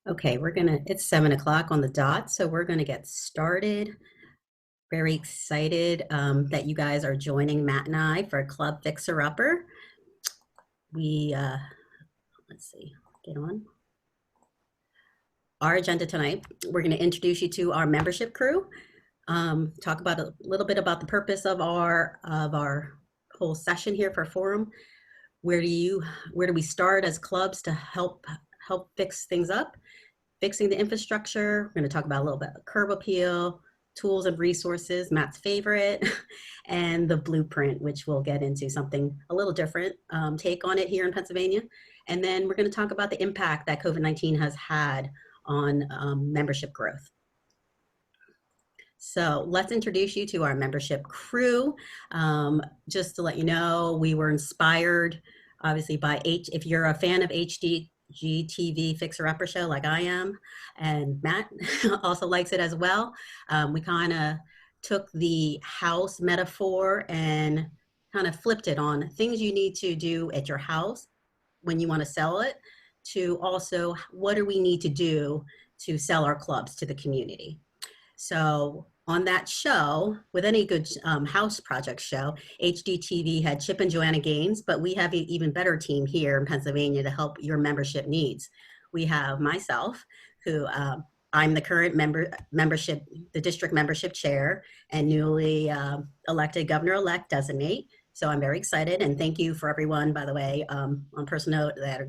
Okay, it's 7 o'clock on the dot, so we're gonna get started. Very excited that you guys are joining Matt and I for Club Fixer Upper. Let's see, get on. Our agenda tonight, we're gonna introduce you to our membership crew, talk about a little bit about the purpose of our whole session here for Forum. Where do we start as clubs to help fix things up? Fixing the infrastructure. We're going to talk about a little bit of curb appeal, tools and resources, Matt's favorite, and the blueprint, which we'll get into something a little different take on it here in Pennsylvania. And then we're going to talk about the impact that COVID-19 has had on membership growth. So let's introduce you to our membership crew. Just to let you know, we were inspired obviously by if you're a fan of HGTV Fixer Upper Show like I am, and Matt also likes it as well. We kind of took the house metaphor and kind of flipped it on things you need to do at your house when you want to sell it, to also what do we need to do to sell our clubs to the community. So on that show, with any good house project show, HDTV had Chip and Joanna Gaines, but we have an even better team here in Pennsylvania to help your membership needs. We have myself, who I'm the current the district membership chair and newly elected governor-elect designate. So I'm very excited, and thank you for everyone, by the way, on personal note, that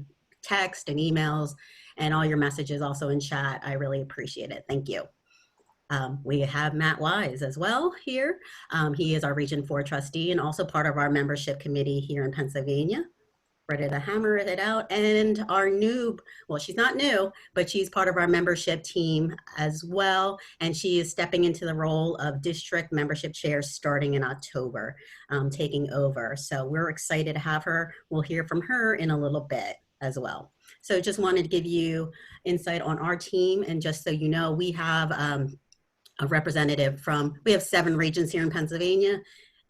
text and emails and all your messages also in chat. I really appreciate it. Thank you. We have Matt Wise as well here. He is our Region 4 trustee and also part of our membership committee here in Pennsylvania. Ready to hammer it out. And our new, well, she's not new, but she's part of our membership team as well. And she is stepping into the role of district membership chair starting in October, taking over. So we're excited to have her. We'll hear from her in a little bit as well. So just wanted to give you insight on our team. And just so you know, we have a representative we have 7 regions here in Pennsylvania,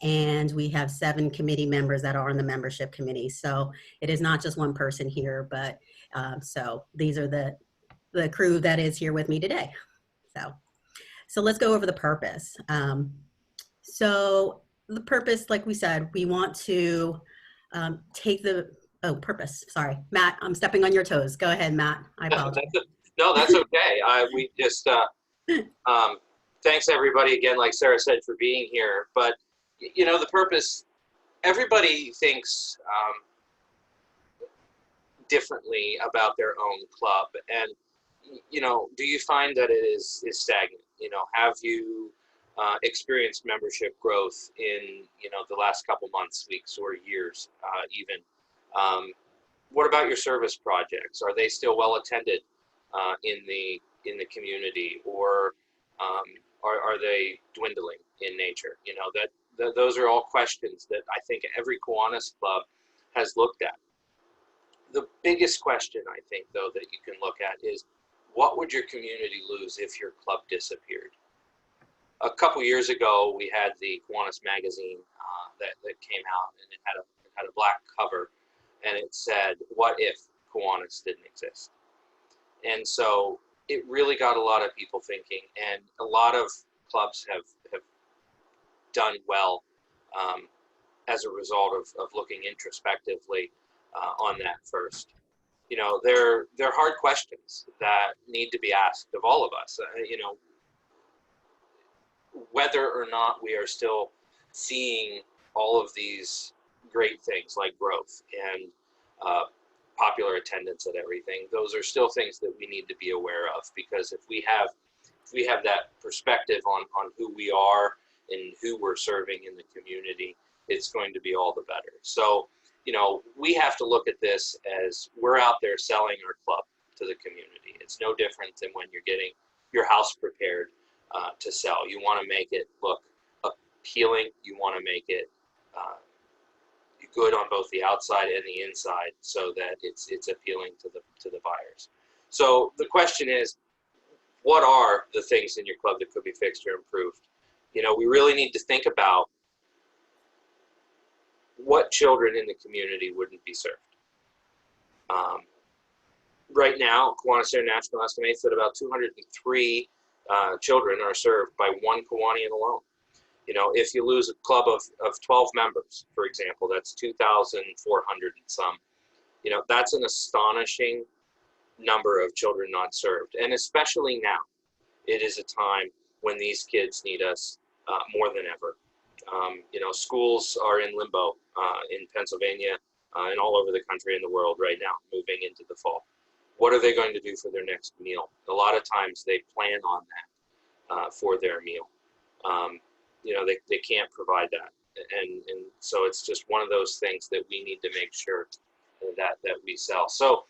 and we have 7 committee members that are on the membership committee. So it is not just one person here, but so these are the crew that is here with me today. So let's go over the purpose. So the purpose, like we said, we want to purpose, sorry. Matt, I'm stepping on your toes. Go ahead, Matt. I apologize. No, that's okay. We just, thanks everybody again, like Sarah said, for being here. But, you know, the purpose, everybody thinks differently about their own club. And, you know, do you find that it is stagnant? You know, have you experienced membership growth in, you know, the last couple months, weeks, or years even? What about your service projects? Are they still well attended in the community, or are they dwindling in nature? You know, those are all questions that I think every Kiwanis club has looked at. The biggest question, I think, though, that you can look at is, what would your community lose if your club disappeared? A couple years ago, we had the Kiwanis magazine that came out, and it had a black cover, and it said, "What if Kiwanis didn't exist?" And so it really got a lot of people thinking, and a lot of clubs have done well as a result of looking introspectively on that first. You know, they're hard questions that need to be asked of all of us. You know, whether or not we are still seeing all of these great things like growth and popular attendance at everything, those are still things that we need to be aware of, because if we have that perspective on who we are and who we're serving in the community, it's going to be all the better. So, you know, we have to look at this as we're out there selling our club to the community. It's no different than when you're getting your house prepared to sell. You want to make it look appealing. You want to make it good on both the outside and the inside, so that it's appealing to the buyers. So the question is, what are the things in your club that could be fixed or improved? You know, we really need to think about what children in the community wouldn't be served. Right now, Kiwanis International estimates that about 203 children are served by one Kiwanian alone. You know, if you lose a club of 12 members, for example, that's 2,400 and some. You know, that's an astonishing number of children not served. And especially now, it is a time when these kids need us more than ever. You know, schools are in limbo in Pennsylvania and all over the country and the world right now, moving into the fall. What are they going to do for their next meal? A lot of times they plan on that for their meal. You know, they can't provide that. And so it's just one of those things that we need to make sure that we sell. So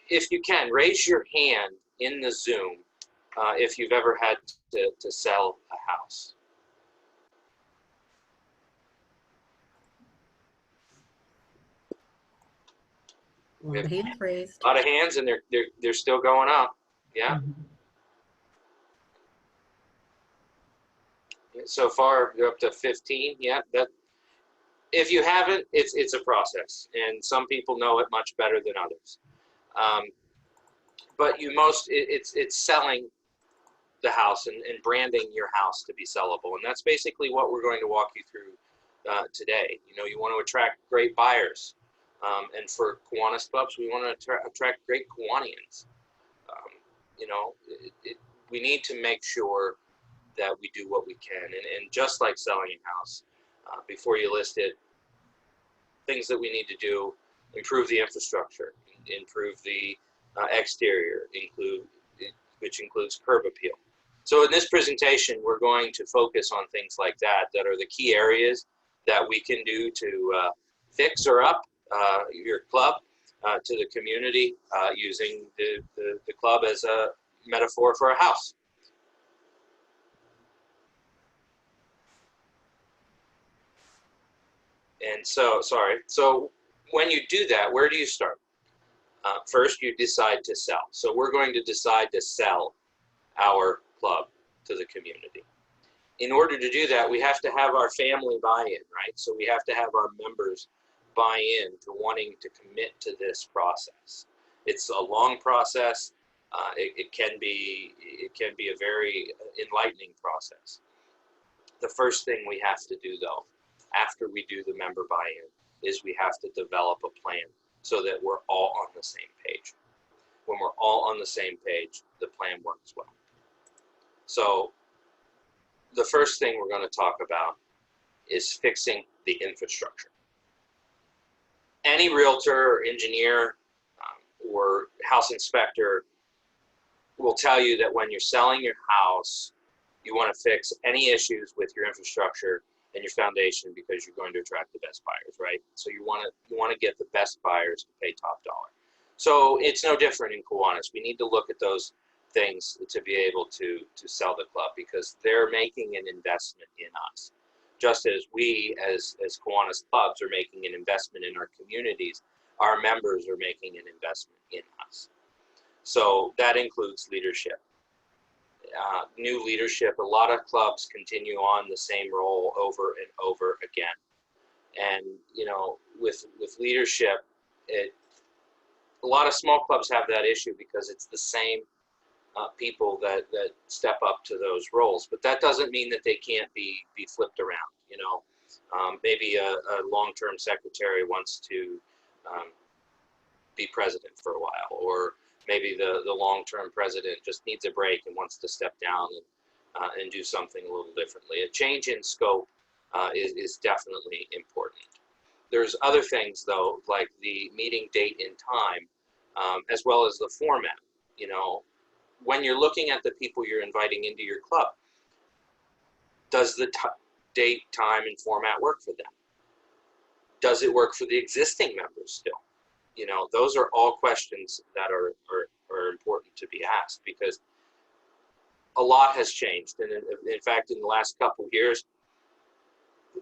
if you can, raise your hand in the Zoom if you've ever had to sell a house. A lot of hands raised. A lot of hands, and they're still going up. Yeah. Mhm. So far, you're up to 15. Yeah. That if you haven't, it's a process, and some people know it much better than others. But it's selling the house and branding your house to be sellable, and that's basically what we're going to walk you through today. You know, you want to attract great buyers, and for Kiwanis clubs, we want to attract great Kiwanians. You know, we need to make sure that we do what we can, and just like selling a house, before you list it, things that we need to do: improve the infrastructure, improve the exterior, which includes curb appeal. So in this presentation, we're going to focus on things like that are the key areas that we can do to fix or up your club to the community, using the club as a metaphor for a house. And so when you do that, where do you start? First, you decide to sell. So we're going to decide to sell our club to the community. In order to do that, we have to have our family buy-in, right? So we have to have our members buy in to wanting to commit to this process. It's a long process. It can be a very enlightening process. The first thing we have to do, though, after we do the member buy-in, is we have to develop a plan so that we're all on the same page. When we're all on the same page, the plan works well. So the first thing we're going to talk about is fixing the infrastructure. Any realtor or engineer or house inspector will tell you that when you're selling your house, you want to fix any issues with your infrastructure and your foundation because you're going to attract the best buyers, right? So you want to get the best buyers to pay top dollar. So it's no different in Kiwanis. We need to look at those things to be able to sell the club, because they're making an investment in us. Just as we as Kiwanis clubs are making an investment in our communities, our members are making an investment in us. So that includes leadership. New leadership. A lot of clubs continue on the same role over and over again. And, you know, with leadership, a lot of small clubs have that issue because it's the same people that step up to those roles. But that doesn't mean that they can't be flipped around. You know, maybe a long-term secretary wants to be president for a while, or maybe the long-term president just needs a break and wants to step down and do something a little differently. A change in scope is definitely important. There's other things, though, like the meeting date and time, as well as the format. You know, when you're looking at the people you're inviting into your club, does the date, time, and format work for them? Does it work for the existing members still? You know, those are all questions that are important to be asked, because a lot has changed. And in fact, in the last couple of years,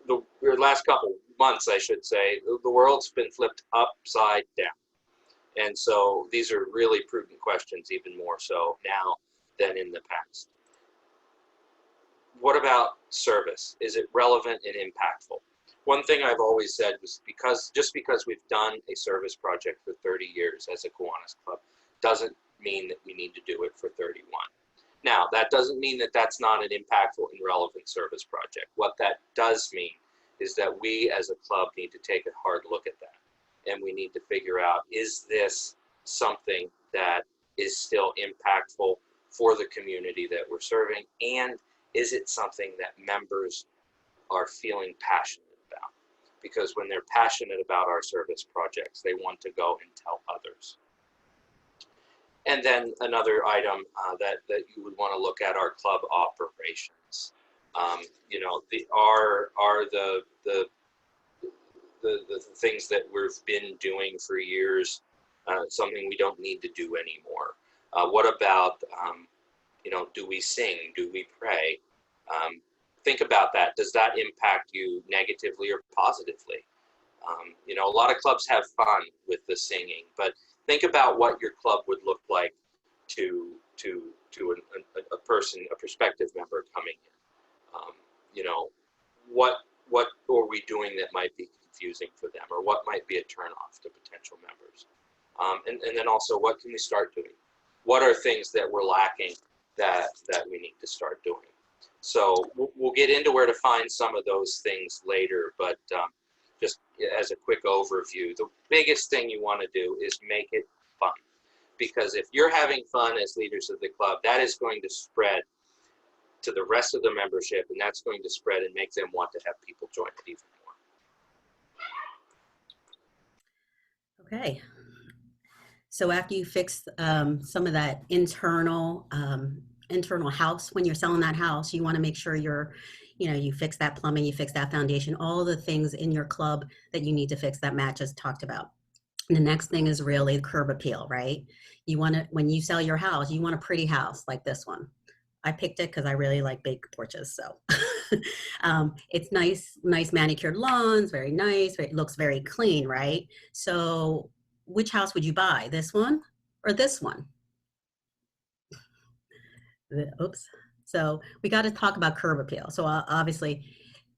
the last couple months, I should say, the world's been flipped upside down. And so these are really prudent questions, even more so now than in the past. What about service? Is it relevant and impactful? One thing I've always said was just because we've done a service project for 30 years as a Kiwanis club doesn't mean that we need to do it for 31. Now, that doesn't mean that that's not an impactful and relevant service project. What that does mean is that we as a club need to take a hard look at that. And we need to figure out, is this something that is still impactful for the community that we're serving? And is it something that members are feeling passionate about? Because when they're passionate about our service projects, they want to go and tell others. And then another item that you would want to look at are club operations. You know, the things that we've been doing for years something we don't need to do anymore? What about, you know, do we sing? Do we pray? Think about that. Does that impact you negatively or positively? You know, a lot of clubs have fun with the singing, but think about what your club would look like to a person, a prospective member coming in. You know, what are we doing that might be confusing for them, or what might be a turnoff to potential members? And then also, what can we start doing? What are things that we're lacking that we need to start doing? So we'll get into where to find some of those things later, but just as a quick overview, the biggest thing you want to do is make it fun. Because if you're having fun as leaders of the club, that is going to spread to the rest of the membership, and that's going to spread and make them want to have people join it even more. Okay. So after you fix some of that internal house, when you're selling that house, you want to make sure you fix that plumbing, you fix that foundation, all the things in your club that you need to fix that Matt just talked about. And the next thing is really curb appeal, right? You want to, when you sell your house, you want a pretty house like this one. I picked it because I really like big porches, so it's nice manicured lawns, very nice. It looks very clean, right? So which house would you buy, this one or this one? Oops. So we got to talk about curb appeal. So obviously,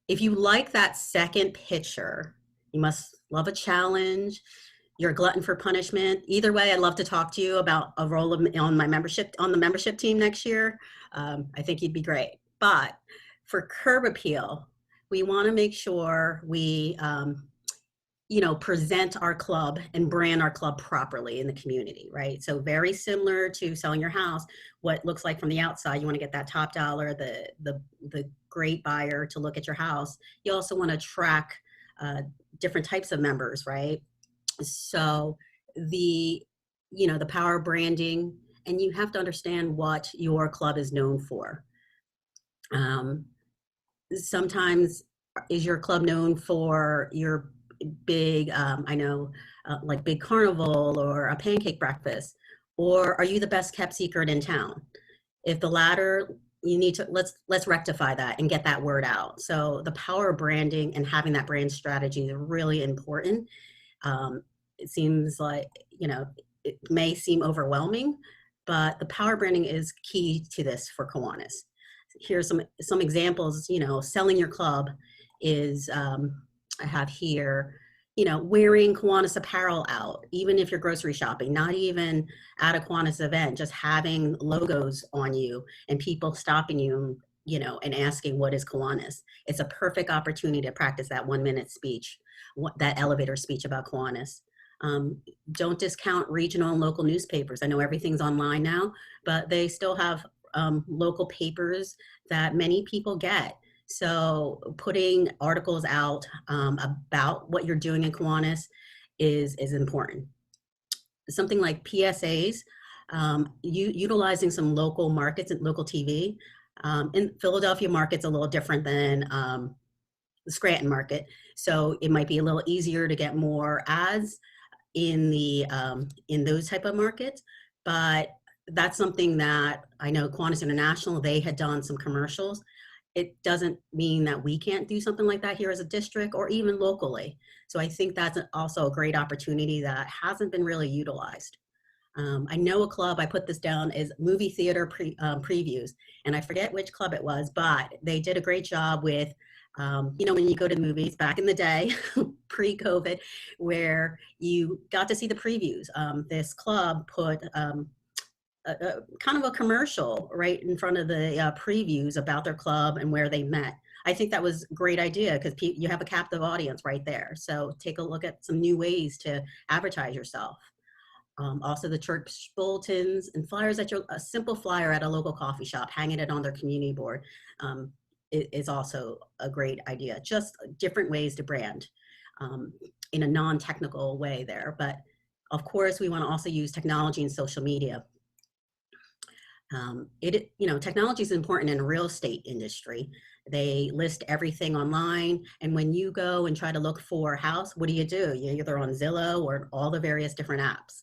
if you like that second picture, you must love a challenge. You're a glutton for punishment. Either way, I'd love to talk to you about a role on the membership team next year. I think you'd be great. But for curb appeal, we want to make sure we present our club and brand our club properly in the community, right? So very similar to selling your house, what looks like from the outside, you want to get that top dollar, the great buyer to look at your house. You also want to track different types of members, right? So the power of branding, and you have to understand what your club is known for. Sometimes is your club known for your big, like big carnival or a pancake breakfast, or are you the best kept secret in town? If the latter, you need to, let's rectify that and get that word out. So the power of branding and having that brand strategy is really important. It seems like, it may seem overwhelming, but the power branding is key to this for Kiwanis. Here's some examples. Selling your club is, I have here, wearing Kiwanis apparel out, even if you're grocery shopping, not even at a Kiwanis event, just having logos on you and people stopping you, and asking what is Kiwanis. It's a perfect opportunity to practice that 1-minute speech, that elevator speech about Kiwanis. Don't discount regional and local newspapers. I know everything's online now, but they still have local papers that many people get. So putting articles out about what you're doing in Kiwanis is important. Something like PSAs, utilizing some local markets and local TV. In Philadelphia market's a little different than the Scranton market. So it might be a little easier to get more ads in those type of markets, but that's something that I know Kiwanis International, they had done some commercials. It doesn't mean that we can't do something like that here as a district or even locally. So I think that's also a great opportunity that hasn't been really utilized. I know a club, I put this down, is movie theater previews, and I forget which club it was, but they did a great job with When you go to the movies back in the day, pre-COVID, where you got to see the previews. This club put kind of a commercial right in front of the previews about their club and where they met. I think that was a great idea because you have a captive audience right there. So take a look at some new ways to advertise yourself. Also the church bulletins and flyers a simple flyer at a local coffee shop, hanging it on their community board is also a great idea. Just different ways to brand in a non-technical way there. But of course, we want to also use technology and social media. Technology is important in the real estate industry. They list everything online, and when you go and try to look for a house, what do? You're either on Zillow or all the various different apps.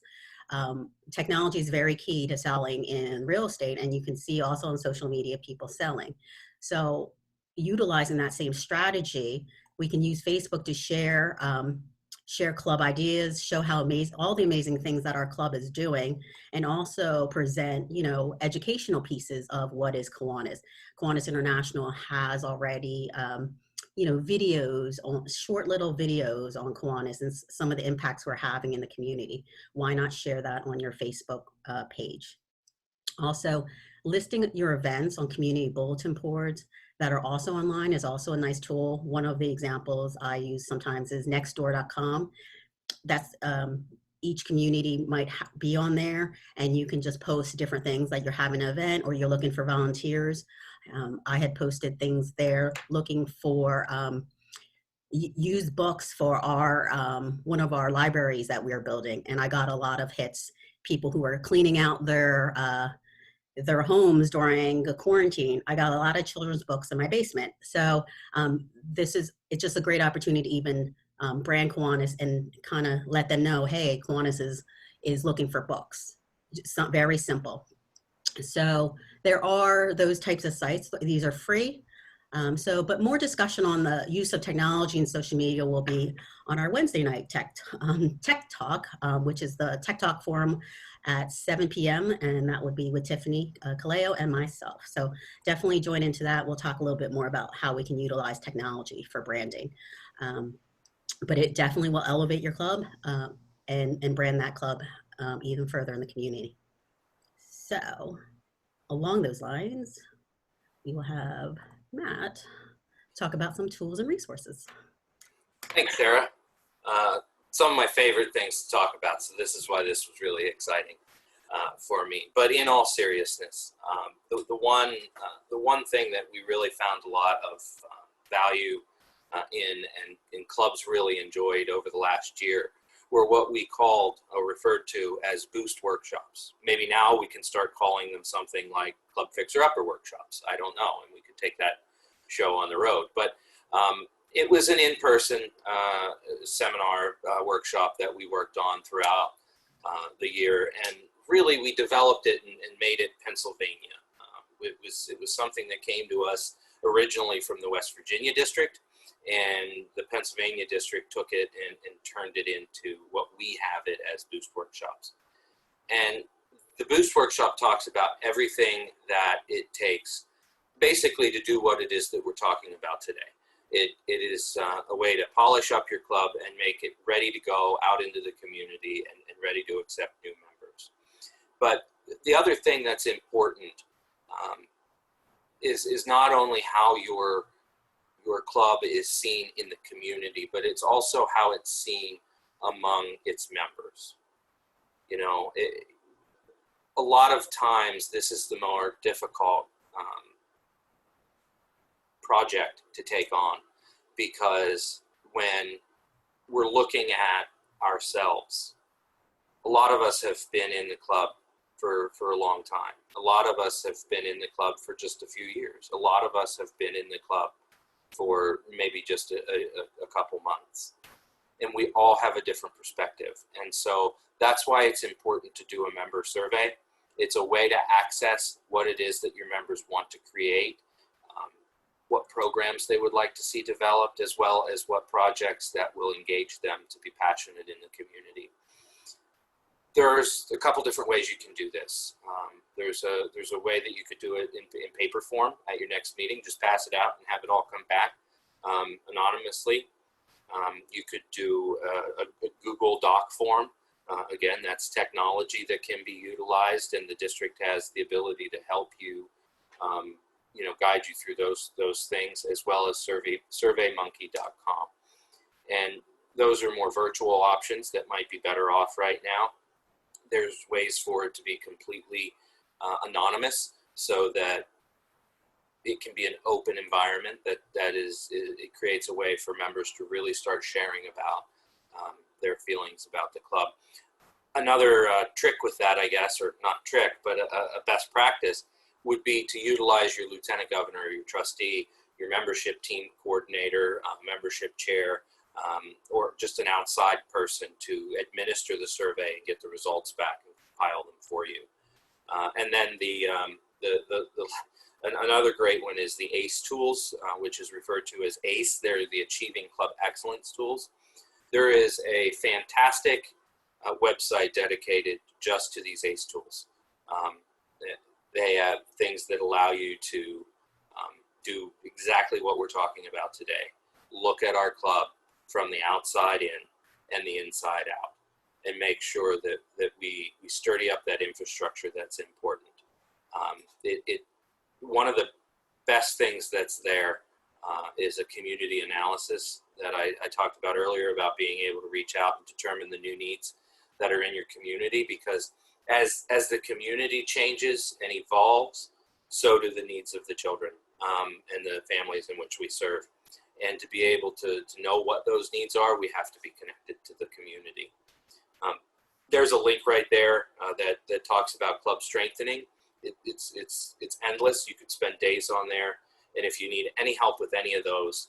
Technology is very key to selling in real estate, and you can see also on social media people selling. So utilizing that same strategy, we can use Facebook to share club ideas, show how all the amazing things that our club is doing, and also present, educational pieces of what is Kiwanis. Kiwanis International has already, short little videos on Kiwanis and some of the impacts we're having in the community. Why not share that on your Facebook page? Also, listing your events on community bulletin boards that are also online is also a nice tool. One of the examples I use sometimes is nextdoor.com. That's each community might be on there, and you can just post different things like you're having an event or you're looking for volunteers. I had posted things there looking for used books for our one of our libraries that we're building, and I got a lot of hits. People who are cleaning out their homes during the quarantine. I got a lot of children's books in my basement. So it's just a great opportunity to even brand Kiwanis and kind of let them know, hey, Kiwanis is looking for books. It's not very simple. So there are those types of sites. These are free. But more discussion on the use of technology and social media will be on our Wednesday night Tech Talk, which is the Tech Talk forum at 7 p.m. And that would be with Tiffany Callaio and myself. So definitely join into that. We'll talk a little bit more about how we can utilize technology for branding. But it definitely will elevate your club and brand that club even further in the community. So along those lines, we will have Matt talk about some tools and resources. Thanks, Sarah. Some of my favorite things to talk about, so this is why this was really exciting for me. But in all seriousness, the one thing that we really found a lot of value in and clubs really enjoyed over the last year were what we called or referred to as boost workshops. Maybe now we can start calling them something like Club Fixer Upper workshops. I don't know, and we could take that show on the road. But it was an in-person seminar workshop that we worked on throughout the year, and really we developed it and made it Pennsylvania. It was something that came to us originally from the West Virginia district, and the Pennsylvania district took it and turned it into what we have it as Boost Workshops. And the Boost Workshop talks about everything that it takes basically to do what it is that we're talking about today. It is a way to polish up your club and make it ready to go out into the community and ready to accept new members. But the other thing that's important is not only how your club is seen in the community, but it's also how it's seen among its members. A lot of times this is the more difficult project to take on, because when we're looking at ourselves, a lot of us have been in the club for a long time. A lot of us have been in the club for just a few years. A lot of us have been in the club for maybe just a couple months. And we all have a different perspective. And so that's why it's important to do a member survey. It's a way to access what it is that your members want to create, what programs they would like to see developed, as well as what projects that will engage them to be passionate in the community. There's a couple different ways you can do this. There's a way that you could do it in paper form at your next meeting. Just pass it out and have it all come back. anonymously. You could do a Google Doc form. Again, that's technology that can be utilized, and the district has the ability to help you, guide you through those things, as well as surveymonkey.com. And those are more virtual options that might be better off right now. There's ways for it to be completely anonymous, so that it can be an open environment it creates a way for members to really start sharing about their feelings about the club. Another trick with that, I guess, or not trick, but a best practice would be to utilize your lieutenant governor, your trustee, your membership team coordinator, membership chair, or just an outside person to administer the survey and get the results back and compile them for you. And then another great one is the ACE tools, which is referred to as ACE. They're the Achieving Club Excellence tools. There is a fantastic website dedicated just to these ACE tools. They have things that allow you to do exactly what we're talking about today. Look at our club from the outside in and the inside out, and make sure that we sturdy up that infrastructure that's important. One of the best things that's there is a community analysis that I talked about earlier, about being able to reach out and determine the new needs that are in your community, because as the community changes and evolves, so do the needs of the children and the families in which we serve. And to be able to know what those needs are, we have to be connected to the community. There's a link right there that talks about club strengthening. It's endless. You could spend days on there. And if you need any help with any of those,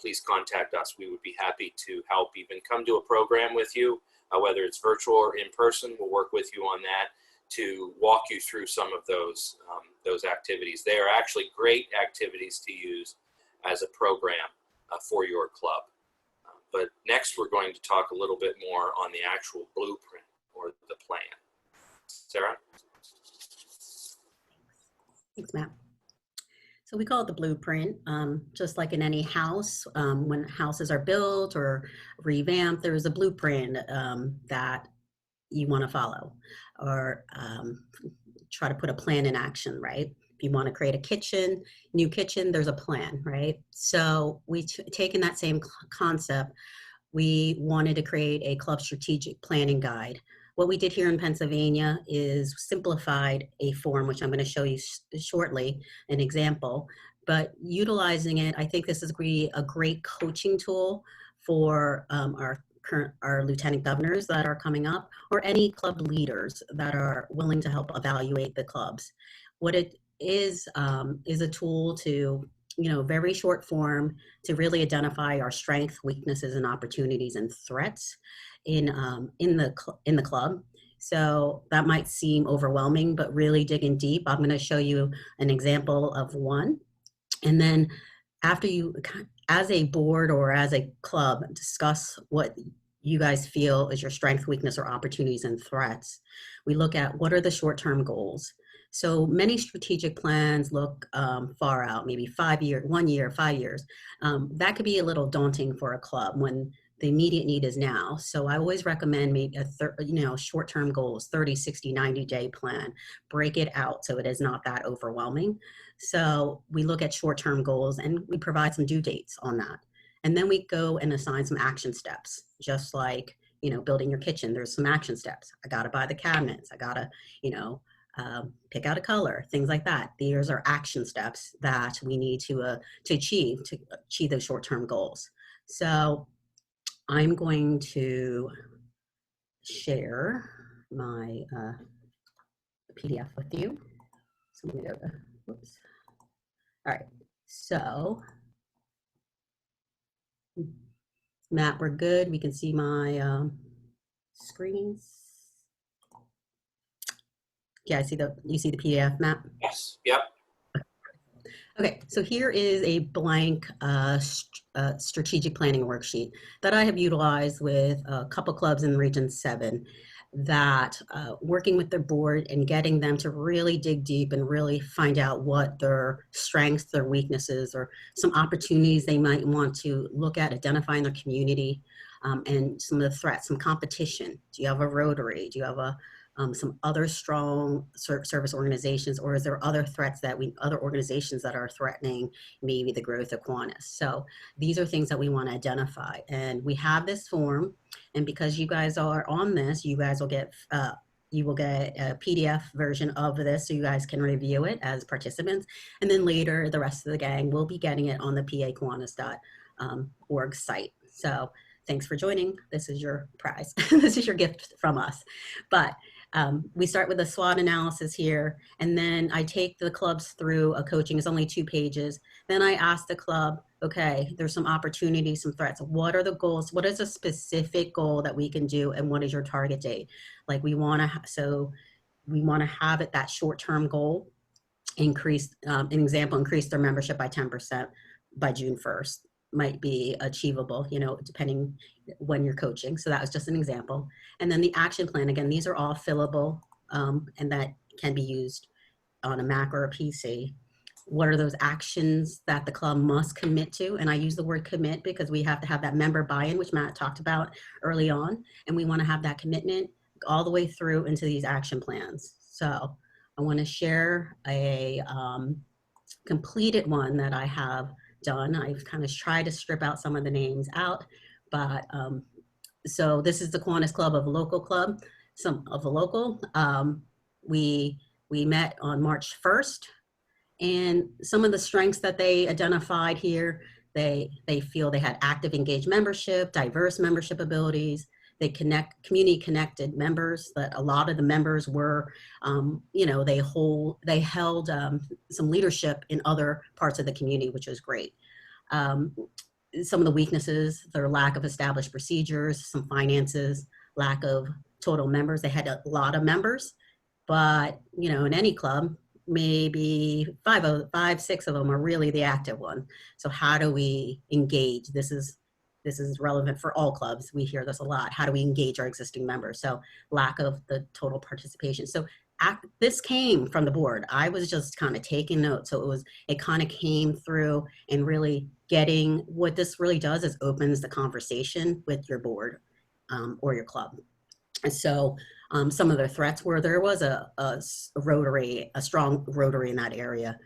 please contact us. We would be happy to help, even come to a program with you, whether it's virtual or in person. We'll work with you on that to walk you through some of those activities. They are actually great activities to use as a program for your club. But next, we're going to talk a little bit more on the actual blueprint or the plan. Sarah? Thanks, Matt. So we call it the blueprint. Just like in any house, when houses are built or revamped, there's a blueprint that you want to follow, or try to put a plan in action, right? If you want to create a new kitchen, there's a plan, right? So taken that same concept, we wanted to create a club strategic planning guide. What we did here in Pennsylvania is simplified a form, which I'm going to show you shortly, an example, but utilizing it, I think this is a great coaching tool for our lieutenant governors that are coming up, or any club leaders that are willing to help evaluate the clubs. What it is a tool to, very short form, to really identify our strengths, weaknesses, and opportunities and threats in the club. So that might seem overwhelming, but really digging deep, I'm going to show you an example of one. And then after you, as a board or as a club, discuss what you guys feel is your strength, weakness, or opportunities and threats, we look at what are the short-term goals. So many strategic plans look far out, maybe 5 years, 1 year, 5 years. That could be a little daunting for a club when the immediate need is now. So I always recommend maybe short-term goals, 30, 60, 90-day plan. Break it out so it is not that overwhelming. So we look at short-term goals and we provide some due dates on that. And then we go and assign some action steps, just like, building your kitchen. There's some action steps. I got to buy the cabinets. I got to, pick out a color, things like that. These are action steps that we need to achieve those short-term goals. So I'm going to share my PDF with you. So I'm going to go to, whoops. All right, so Matt, we're good. We can see my screens. Yeah, you see the PDF, Matt? Yes, yep. Okay, so here is a blank strategic planning worksheet that I have utilized with a couple clubs in Region 7. that working with the board and getting them to really dig deep and really find out what their strengths, their weaknesses, or some opportunities they might want to look at, identify in their community, and some of the threats, some competition. Do you have a Rotary? Do you have some other strong service organizations, or is there other threats that other organizations that are threatening maybe the growth of Kiwanis? So these are things that we want to identify, and we have this form. And because you guys are on this, you guys will get a PDF version of this so you guys can review it as participants. And then later, the rest of the gang will be getting it on the pakiwanis.org site. So thanks for joining. This is your prize. This is your gift from us. But we start with a SWOT analysis here, and then I take the clubs through a coaching. It's only 2 pages. Then I ask the club, okay, there's some opportunities, some threats. What are the goals? What is a specific goal that we can do, and what is your target date? Like we want to have it that short-term goal, increase, an example, increase their membership by 10% by June 1st. Might be achievable, depending when you're coaching. So that was just an example. And then the action plan, again, these are all fillable, and that can be used on a Mac or a PC. What are those actions that the club must commit to? And I use the word commit because we have to have that member buy-in, which Matt talked about early on. And we want to have that commitment all the way through into these action plans. So I want to share a completed one that I have done. I've kind of tried to strip out some of the names out, but so this is the Kiwanis Club of a local club, some of a local. We met on March 1st, and some of the strengths that they identified here, they feel they had active engaged membership, diverse membership abilities. They community connected members, that a lot of the members were, they held some leadership in other parts of the community, which was great. Some of the weaknesses, their lack of established procedures, some finances, lack of total members. They had a lot of members, but in any club, maybe 6 of them are really the active one. So how do we engage? This is relevant for all clubs. We hear this a lot. How do we engage our existing members? So lack of the total participation. So this came from the board. I was just kind of taking notes. So it kind of came through, and really getting what this really does is opens the conversation with your board or your club. And so some of the threats were there was a Rotary, a strong Rotary in that area.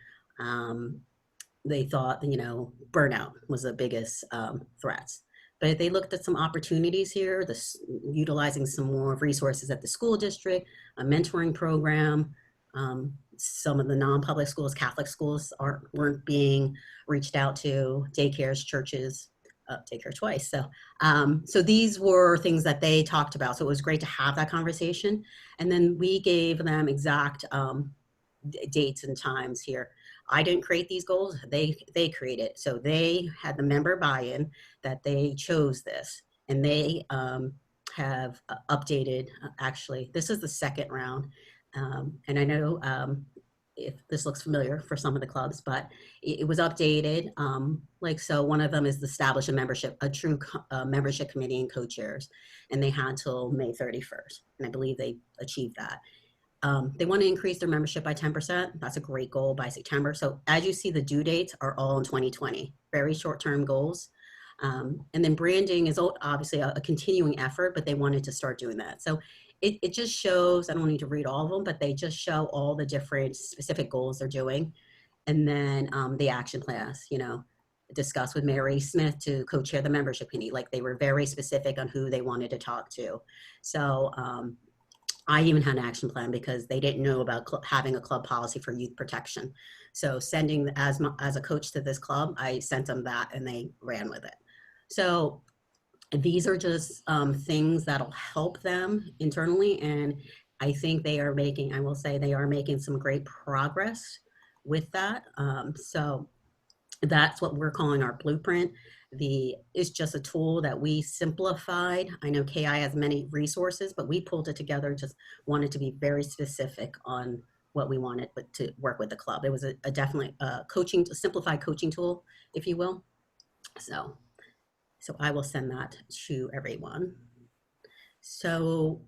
They thought, burnout was the biggest threats. But they looked at some opportunities here, utilizing some more resources at the school district, a mentoring program. Some of the non-public schools, Catholic schools weren't being reached out to, daycares, churches, daycare twice. So these were things that they talked about. So it was great to have that conversation. And then we gave them exact dates and times here. I didn't create these goals, they created. So they had the member buy-in that they chose this, and they have updated, actually, this is the second round. And I know if this looks familiar for some of the clubs, but it was updated. So one of them is the establish a true membership committee and co-chairs, and they had till May 31st. And I believe they achieved that. They want to increase their membership by 10%. That's a great goal by September. So as you see, the due dates are all in 2020, very short-term goals. And then branding is obviously a continuing effort, but they wanted to start doing that. So it just shows, I don't need to read all of them, but they just show all the different specific goals they're doing. And then the action plans, discuss with Mary Smith to co-chair the membership committee. Like, they were very specific on who they wanted to talk to. So I even had an action plan because they didn't know about having a club policy for youth protection. So sending as a coach to this club, I sent them that and they ran with it. So these are just things that'll help them internally. And I think I will say they are making some great progress with that. So that's what we're calling our blueprint. It's just a tool that we simplified. I know KI has many resources, but we pulled it together, just wanted to be very specific on what we wanted to work with the club. It was definitely a simplified coaching tool, if you will. So I will send that to everyone. So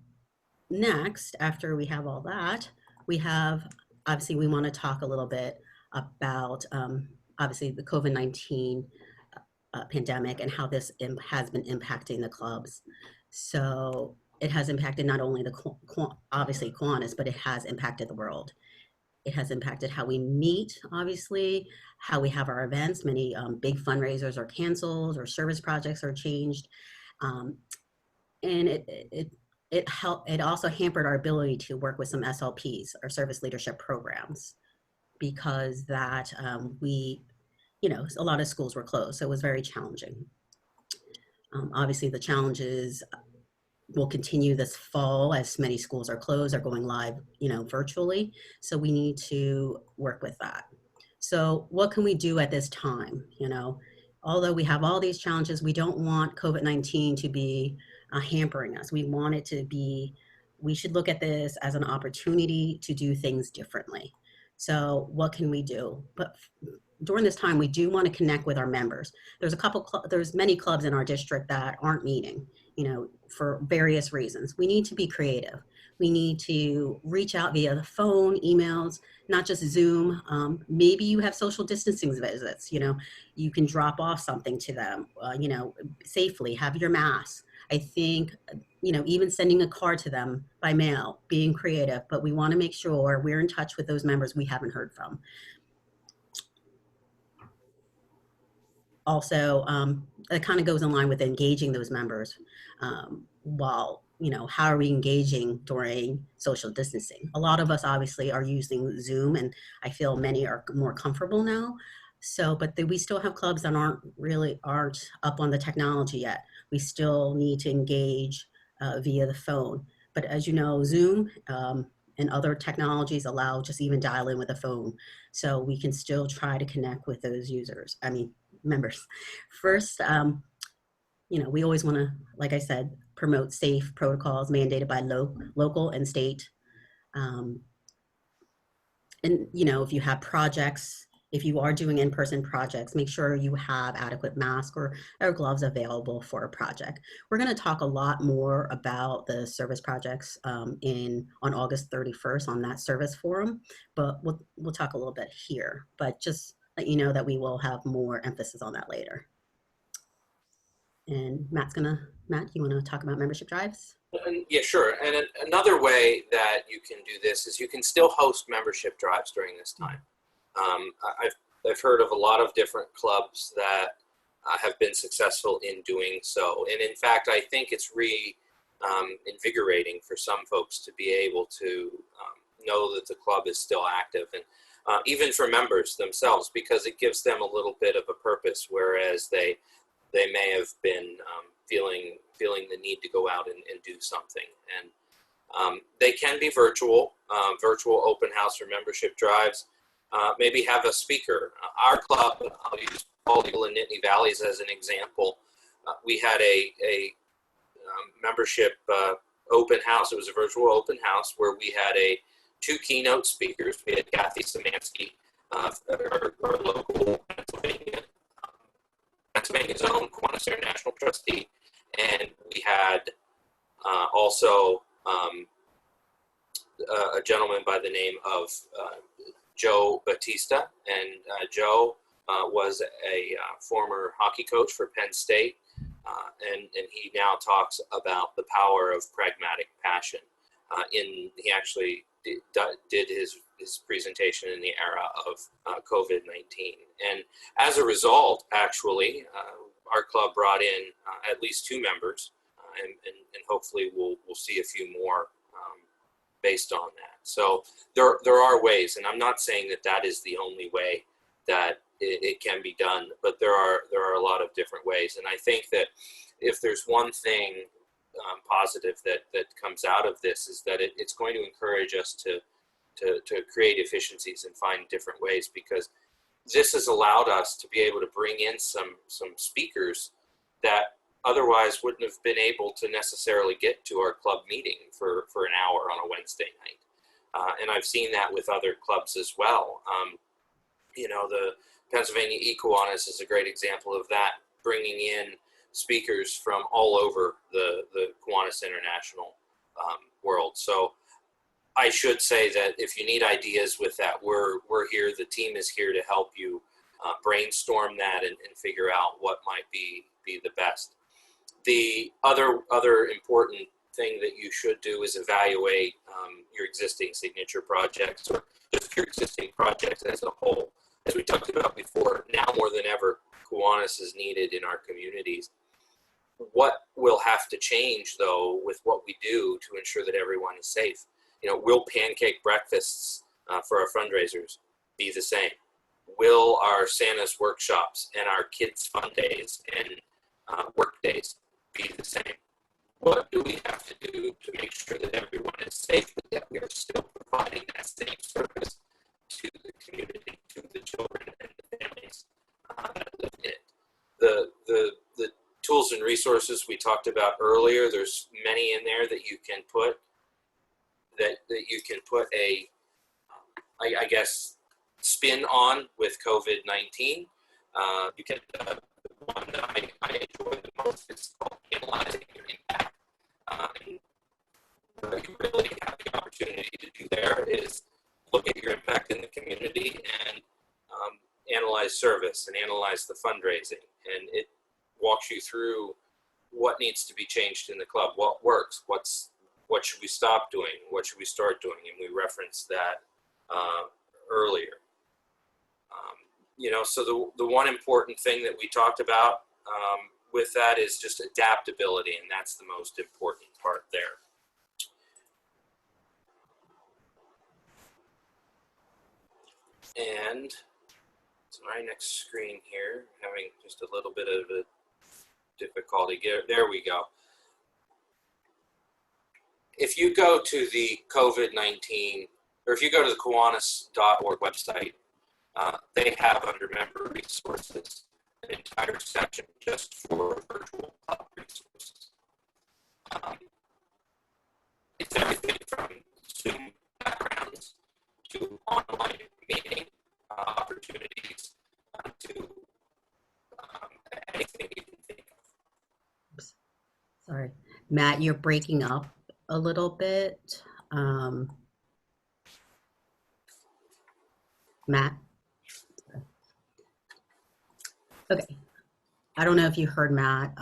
next, after we have all that, we have, obviously, we want to talk a little bit about, obviously, the COVID-19 pandemic and how this has been impacting the clubs. So it has impacted not only the obviously Kiwanis, but it has impacted the world. It has impacted how we meet, obviously, how we have our events. Many big fundraisers are canceled or service projects are changed. Um, and it also hampered our ability to work with some SLPs or service leadership programs because that a lot of schools were closed, so it was very challenging. Obviously, the challenges will continue this fall as many schools are closed, are going live, virtually. So we need to work with that. So what can we do at this time? Although we have all these challenges, we don't want COVID-19 to be hampering us. We want it to be, we should look at this as an opportunity to do things differently. So what can we do? But during this time, we do want to connect with our members. There's many clubs in our district that aren't meeting, for various reasons. We need to be creative. We need to reach out via the phone, emails, not just Zoom. Maybe you have social distancing visits, you can drop off something to them, safely, have your mask. I think, even sending a card to them by mail, being creative, but we want to make sure we're in touch with those members we haven't heard from. Also, it kind of goes in line with engaging those members. While, how are we engaging during social distancing? A lot of us obviously are using Zoom, and I feel many are more comfortable now. So, but we still have clubs that aren't up on the technology yet. We still need to engage via the phone. But as you know, Zoom and other technologies allow just even dial in with a phone. So we can still try to connect with those members. First, we always want to, like I said, promote safe protocols mandated by local and state. And, if you have projects, if you are doing in-person projects, make sure you have adequate masks or gloves available for a project. We're going to talk a lot more about the service projects on August 31st on that service forum, but we'll talk a little bit here. But just let you know that we will have more emphasis on that later. And Matt, you want to talk about membership drives? Yeah, sure. And another way that you can do this is you can still host membership drives during this time. I've heard of a lot of different clubs that have been successful in doing so. And in fact, I think it's invigorating for some folks to be able to know that the club is still active, and even for members themselves, because it gives them a little bit of a purpose, whereas they may have been feeling the need to go out and do something. And they can be virtual open house or membership drives. Maybe have a speaker. Our club, I'll use Bald Eagle and Nittany Valleys as an example. We had a membership open house. It was a virtual open house where we had two keynote speakers. We had Kathy Szymanski, our local Pennsylvania's own Kiwanis International trustee, and we had also a gentleman by the name of Joe Batista, and Joe was a former hockey coach for Penn State, and he now talks about the power of pragmatic passion. He actually did his presentation in the era of COVID-19, and as a result, actually, our club brought in at least two members, and hopefully we'll see a few more based on that. So there are ways, and I'm not saying that is the only way that it can be done, but there are a lot of different ways. And I think that if there's one thing positive that comes out of this, is that it's going to encourage us to create efficiencies and find different ways, because this has allowed us to be able to bring in some speakers that otherwise wouldn't have been able to necessarily get to our club meeting for an hour on a Wednesday night. And I've seen that with other clubs as well. The Pennsylvania Kiwanis is a great example of that, bringing in speakers from all over the Kiwanis International world. So I should say that if you need ideas with that, we're here. The team is here to help you brainstorm that and figure out what might be the best. The other important thing that you should do is evaluate your existing signature projects, or just your existing projects as a whole. As we talked about before, now more than ever, Kiwanis is needed in our communities. What will have to change, though, with what we do to ensure that everyone is safe? Will pancake breakfasts for our fundraisers be the same? Will our Santa's workshops and our kids' fun days and work days be the same? What do we have to do to make sure that everyone is safe, but that we are still providing that same service to the community, to the children and the families that live in it? The tools and resources we talked about earlier, there's many in there that you can put a, I guess, spin on with COVID-19. You can, the one that I enjoy the most is called Analyzing Your Impact. And what you really have the opportunity to do there is look at your impact in the community and analyze service and analyze the fundraising. And it walks you through what needs to be changed in the club, what works, what should we stop doing, what should we start doing, and we referenced that earlier. So the one important thing that we talked about with that is just adaptability, and that's the most important part there. And so my next screen here, having just a little bit of a difficulty. There we go. If you go to the COVID-19, or if you go to the Kiwanis.org website, they have under member resources an entire section just for virtual club resources. It's everything from Zoom backgrounds to online meeting opportunities to anything you can think of. Sorry, Matt, you're breaking up a little bit. Matt? Okay. I don't know if you heard Matt.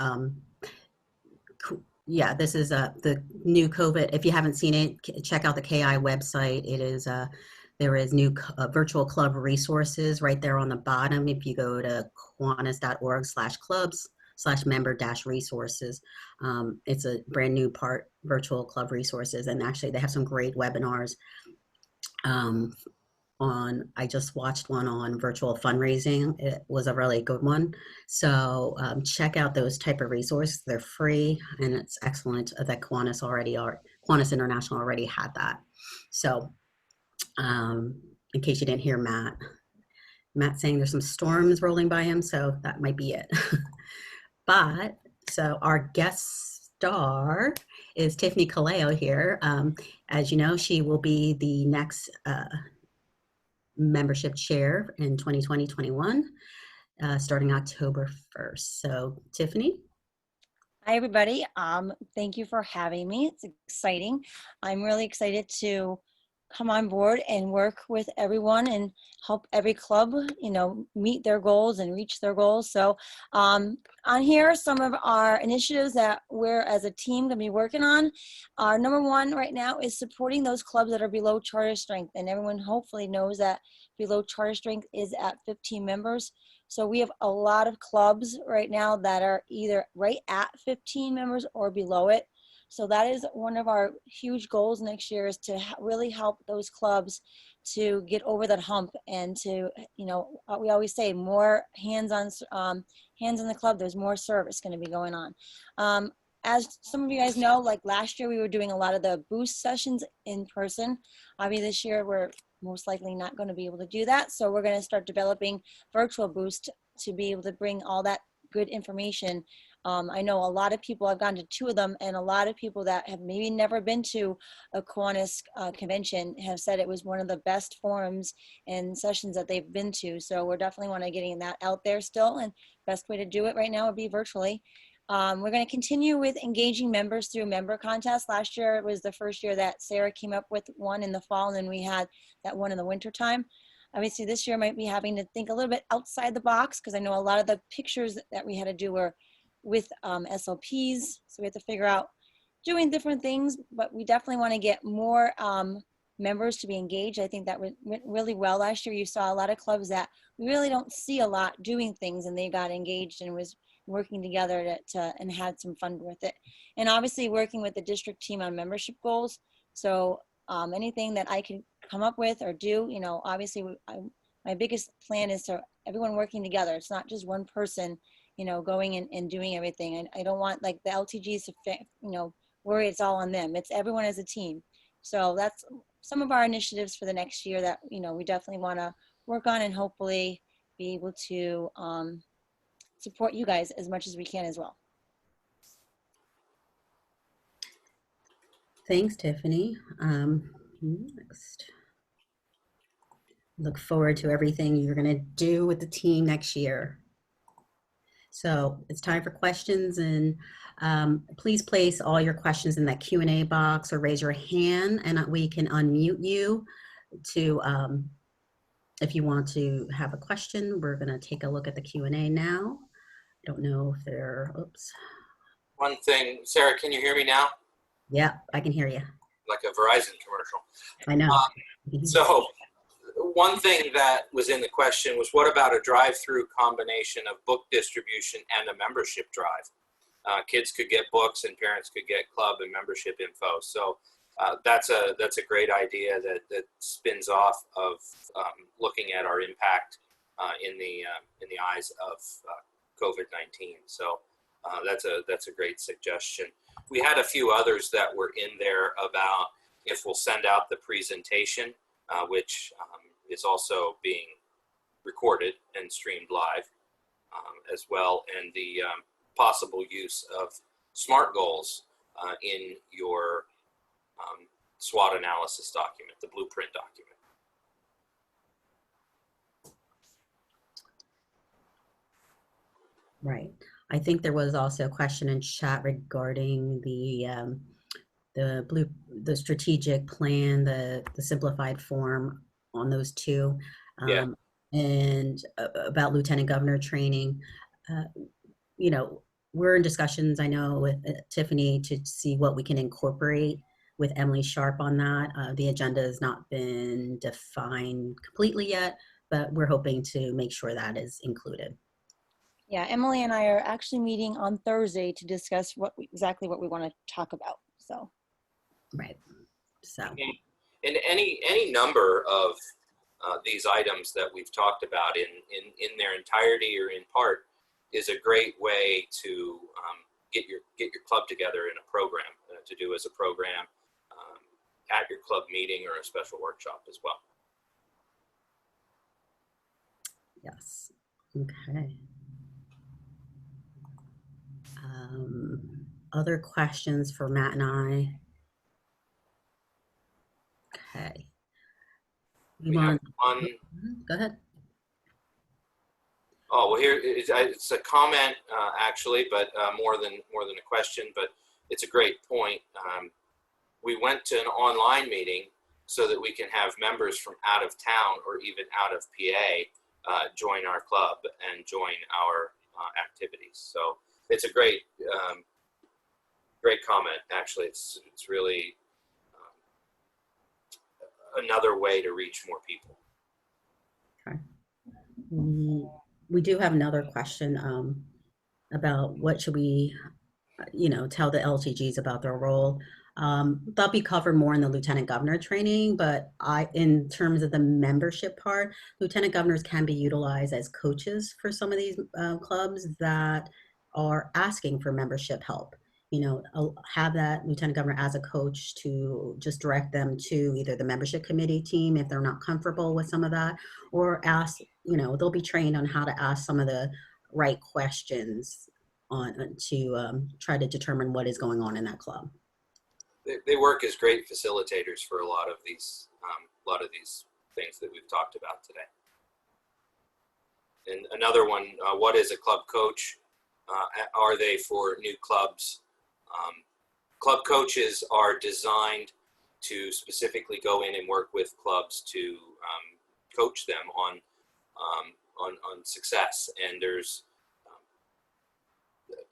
Yeah, this is the new COVID. If you haven't seen it, check out the KI website. It is there is new virtual club resources right there on the bottom. If you go to kiwanis.org/clubs/member-resources, it's a brand new part, virtual club resources, and actually they have some great webinars. I just watched one on virtual fundraising. It was a really good one. So check out those type of resources. They're free and it's excellent that Kiwanis International already had that. So in case you didn't hear Matt saying there's some storms rolling by him, so that might be it. But so our guest star is Tiffany Callaio here. As you know, she will be the next membership chair in 2020-21, starting October 1st. So Tiffany. Hi, everybody. Thank you for having me. It's exciting. I'm really excited to come on board and work with everyone and help every club, meet their goals and reach their goals. So on here, some of our initiatives that we're as a team going to be working on. Our number one right now is supporting those clubs that are below charter strength. And everyone hopefully knows that below charter strength is at 15 members. So we have a lot of clubs right now that are either right at 15 members or below it. So that is one of our huge goals next year, is to really help those clubs to get over that hump and to, we always say more hands in the club, there's more service going to be going on. As some of you guys know, like last year we were doing a lot of the boost sessions in person. Obviously this year we're most likely not going to be able to do that. So we're going to start developing virtual boost to be able to bring all that good information. I know a lot of people, I've gone to 2 of them, and a lot of people that have maybe never been to a Kiwanis convention have said it was one of the best forums and sessions that they've been to. So we're definitely want to getting that out there still, and best way to do it right now would be virtually. We're going to continue with engaging members through member contests. Last year was the first year that Sarah came up with one in the fall, and then we had that one in the winter time. Obviously, this year might be having to think a little bit outside the box, because I know a lot of the pictures that we had to do were with SLPs, so we have to figure out doing different things, but we definitely want to get more members to be engaged. I think that went really well last year. You saw a lot of clubs that we really don't see a lot doing things, and they got engaged and was working together and had some fun with it. And obviously working with the district team on membership goals. So anything that I can come up with or do, you know, obviously my biggest plan is to everyone working together. It's not just one person, you know, going and doing everything. I don't want like the LTGs to, you know, worry it's all on them. It's everyone as a team. So that's some of our initiatives for the next year that, you know, we definitely want to work on and hopefully be able to support you guys as much as we can as well. Thanks, Tiffany. Next. Look forward to everything you're going to do with the team next year. So it's time for questions, and please place all your questions in that Q&A box or raise your hand and we can unmute you to, if you want to have a question. We're going to take a look at the Q&A now. I don't know if they're, oops. One thing, Sarah, can you hear me now? Yeah, I can hear you. Like a Verizon commercial. I know. So one thing that was in the question was, what about a drive-through combination of book distribution and a membership drive? Kids could get books and parents could get club and membership info. So that's a great idea that spins off of looking at our impact in the eyes of COVID-19. So that's a great suggestion. We had a few others that were in there about if we'll send out the presentation, which is also being recorded and streamed live as well, and the possible use of SMART goals in your SWOT analysis document, the blueprint document. Right. I think there was also a question in chat regarding the strategic plan, the simplified form on those two, and about lieutenant governor training. You know, we're in discussions, I know, with Tiffany to see what we can incorporate with Emily Sharp on that. The agenda has not been defined completely yet, but we're hoping to make sure that is included. Yeah, Emily and I are actually meeting on Thursday to discuss exactly what we want to talk about. So, right. So, and any number of these items that we've talked about in their entirety or in part is a great way to get your club together in a program to do as a program at your club meeting or a special workshop as well. Yes. Okay. Other questions for Matt and I? Okay. We have one. Go ahead. Oh, well, here it's a comment actually, but more than a question. But it's a great point. We went to an online meeting so that we can have members from out of town or even out of PA join our club and join our activities. So it's a great comment. Actually, it's really another way to reach more people. Okay. We do have another question about what should we, tell the LTGs about their role. That'll be covered more in the lieutenant governor training, but in terms of the membership part, lieutenant governors can be utilized as coaches for some of these clubs that are asking for membership help. Have that lieutenant governor as a coach to just direct them to either the membership committee team if they're not comfortable with some of that, or ask, they'll be trained on how to ask some of the right questions to try to determine what is going on in that club. They work as great facilitators for a lot of these things that we've talked about today. And another one, what is a club coach? are they for new clubs? Club coaches are designed to specifically go in and work with clubs to coach them on success. And there's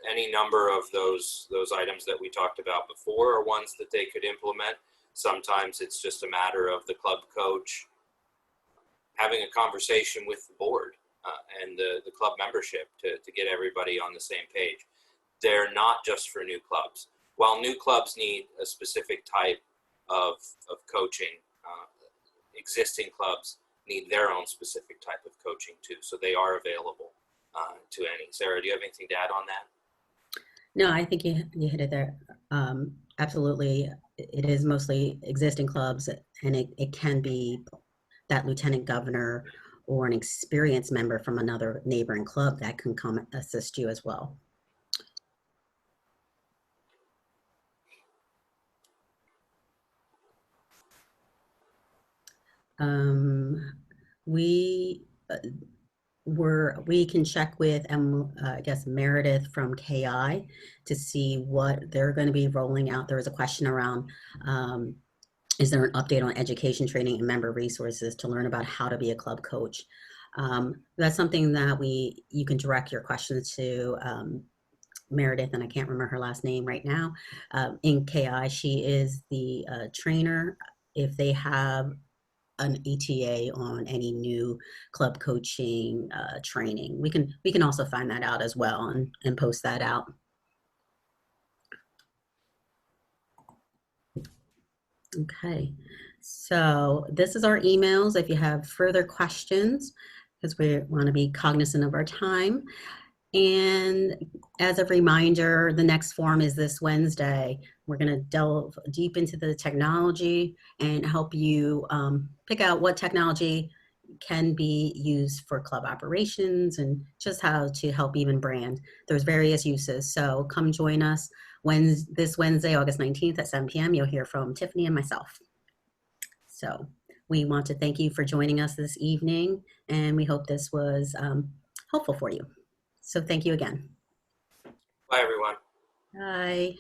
any number of those items that we talked about before are ones that they could implement. Sometimes it's just a matter of the club coach having a conversation with the board and the club membership to get everybody on the same page. They're not just for new clubs. While new clubs need a specific type of coaching, existing clubs need their own specific type of coaching too. So they are available to any. Sarah, do you have anything to add on that? No, I think you hit it there. Absolutely. It is mostly existing clubs, and it can be that lieutenant governor or an experienced member from another neighboring club that can come assist you as well. We can check with I guess Meredith from KI to see what they're going to be rolling out. There was a question around is there an update on education training and member resources to learn about how to be a club coach? That's something that you can direct your questions to Meredith, and I can't remember her last name right now, in KI. She is the trainer. If they have an ETA on any new club coaching training, we can also find that out as well and post that out. Okay, so this is our emails if you have further questions, because we want to be cognizant of our time. And as a reminder, the next forum is this Wednesday. We're going to delve deep into the technology and help you pick out what technology can be used for club operations and just how to help even brand. There's various uses. So come join us this Wednesday, August 19th at 7 p.m. You'll hear from Tiffany and myself. So we want to thank you for joining us this evening, and we hope this was helpful for you. So thank you again. Bye, everyone. Bye.